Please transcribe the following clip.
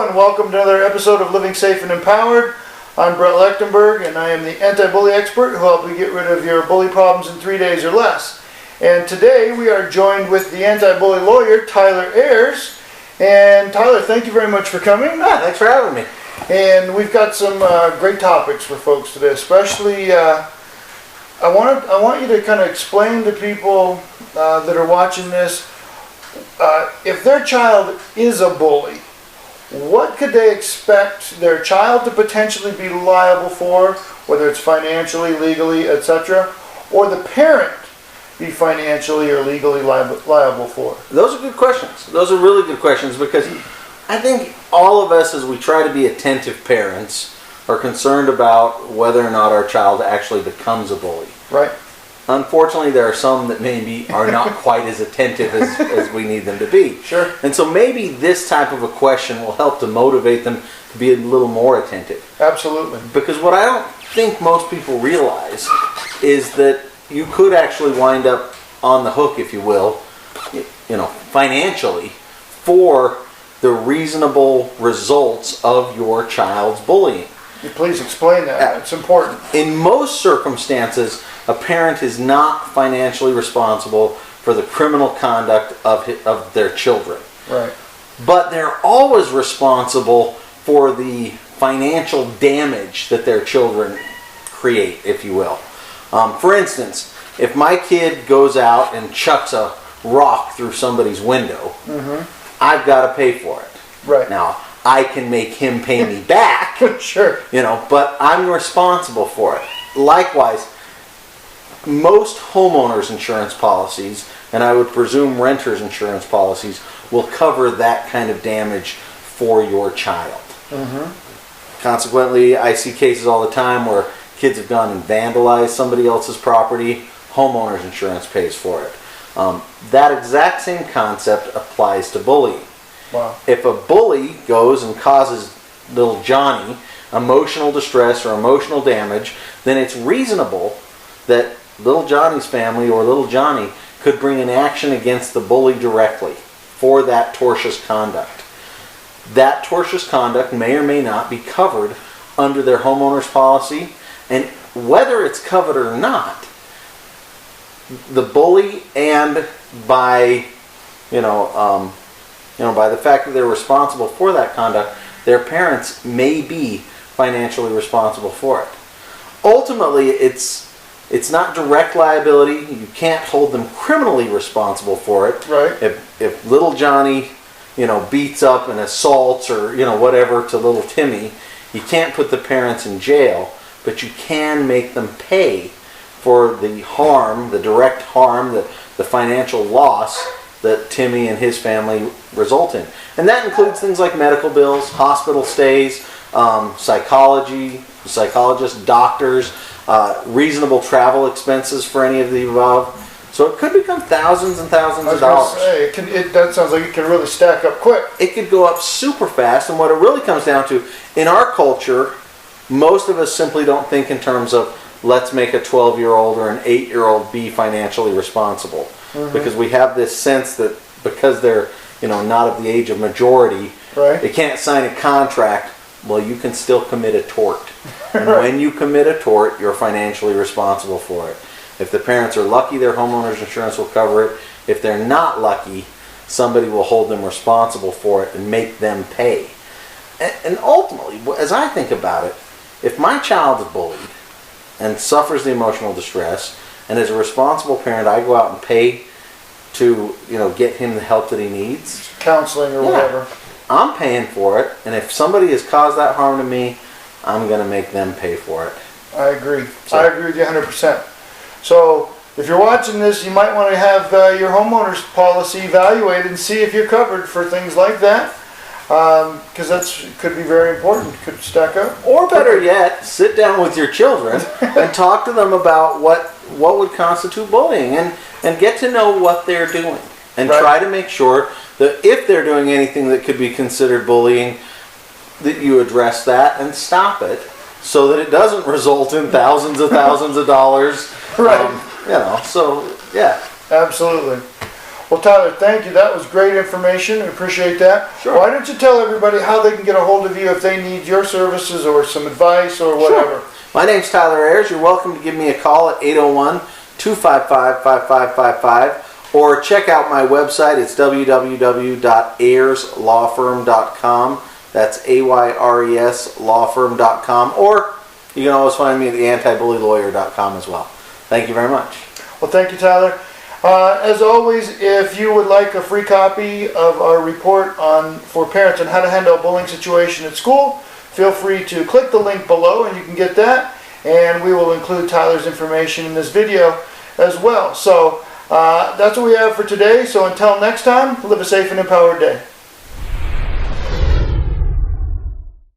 and welcome to another episode of Living Safe and Empowered. I'm Brett Lechtenberg, and I am the anti-bully expert who helps you get rid of your bully problems in 3 days or less. And today we are joined with the anti-bully lawyer, Tyler Ayers. And Tyler, thank you very much for coming. Thanks for having me. And we've got some great topics for folks today, especially I want you to kind of explain to people that are watching this, if their child is a bully, what could they expect their child to potentially be liable for, whether it's financially, legally, etc., or the parent be financially or legally liable for? Those are good questions. Those are really good questions, because I think all of us, as we try to be attentive parents, are concerned about whether or not our child actually becomes a bully. Right. Unfortunately, there are some that maybe are not quite as attentive as we need them to be. Sure. And so maybe this type of a question will help to motivate them to be a little more attentive. Absolutely. Because what I don't think most people realize is that you could actually wind up on the hook, if you will, financially, for the reasonable results of your child's bullying. Please explain that. It's important. In most circumstances, a parent is not financially responsible for the criminal conduct of their children. Right. But they're always responsible for the financial damage that their children create, if you will. For instance, if my kid goes out and chucks a rock through somebody's window, I've got to pay for it. Right. Now, I can make him pay me back. Sure. But I'm responsible for it. Likewise, most homeowners insurance policies, and I would presume renters insurance policies, will cover that kind of damage for your child. Consequently, I see cases all the time where kids have gone and vandalized somebody else's property. Homeowners insurance pays for it. That exact same concept applies to bullying. Wow. If a bully goes and causes little Johnny emotional distress or emotional damage, then it's reasonable that little Johnny's family or little Johnny could bring an action against the bully directly for that tortious conduct. That tortious conduct may or may not be covered under their homeowner's policy, and whether it's covered or not, the bully, and by by the fact that they're responsible for that conduct, their parents may be financially responsible for it. Ultimately, it's not direct liability. You can't hold them criminally responsible for it. Right. If little Johnny, beats up and assaults or whatever to little Timmy, you can't put the parents in jail, but you can make them pay for the harm, the direct harm, the financial loss that Timmy and his family result in. And that includes things like medical bills, hospital stays, psychologists, doctors, reasonable travel expenses for any of the above. So it could become thousands and thousands of dollars. That sounds like it can really stack up quick. It could go up super fast, and what it really comes down to, in our culture, most of us simply don't think in terms of let's make a 12-year-old or an 8-year-old be financially responsible. Because we have this sense that because they're not of the age of majority, right, they can't sign a contract. Well, you can still commit a tort. And right, when you commit a tort, you're financially responsible for it. If the parents are lucky, their homeowner's insurance will cover it. If they're not lucky, somebody will hold them responsible for it and make them pay. And ultimately, as I think about it, if my child is bullied and suffers the emotional distress, and as a responsible parent, I go out and pay to, get him the help that he needs. Counseling or whatever. I'm paying for it, and if somebody has caused that harm to me, I'm going to make them pay for it. I agree. I agree with you 100%. So, if you're watching this, you might want to have your homeowner's policy evaluated and see if you're covered for things like that. Because that could be very important. Could stack up. Or better yet, sit down with your children and talk to them about what would constitute bullying, and get to know what they're doing, and right, try to make sure that if they're doing anything that could be considered bullying, that you address that and stop it, so that it doesn't result in thousands of dollars. Right. So yeah. Absolutely. Well, Tyler, thank you. That was great information. I appreciate that. Sure. Why don't you tell everybody how they can get a hold of you if they need your services or some advice or whatever? Sure. My name's Tyler Ayers. You're welcome to give me a call at 801-255-5555 or check out my website. It's www.ayerslawfirm.com. That's AYRES lawfirm.com, or you can always find me at the antibully-lawyer.com as well. Thank you very much. Well, thank you, Tyler. As always, if you would like a free copy of our report for parents on how to handle a bullying situation at school, feel free to click the link below and you can get that. And we will include Tyler's information in this video as well. So that's what we have for today. So until next time, live a safe and empowered day.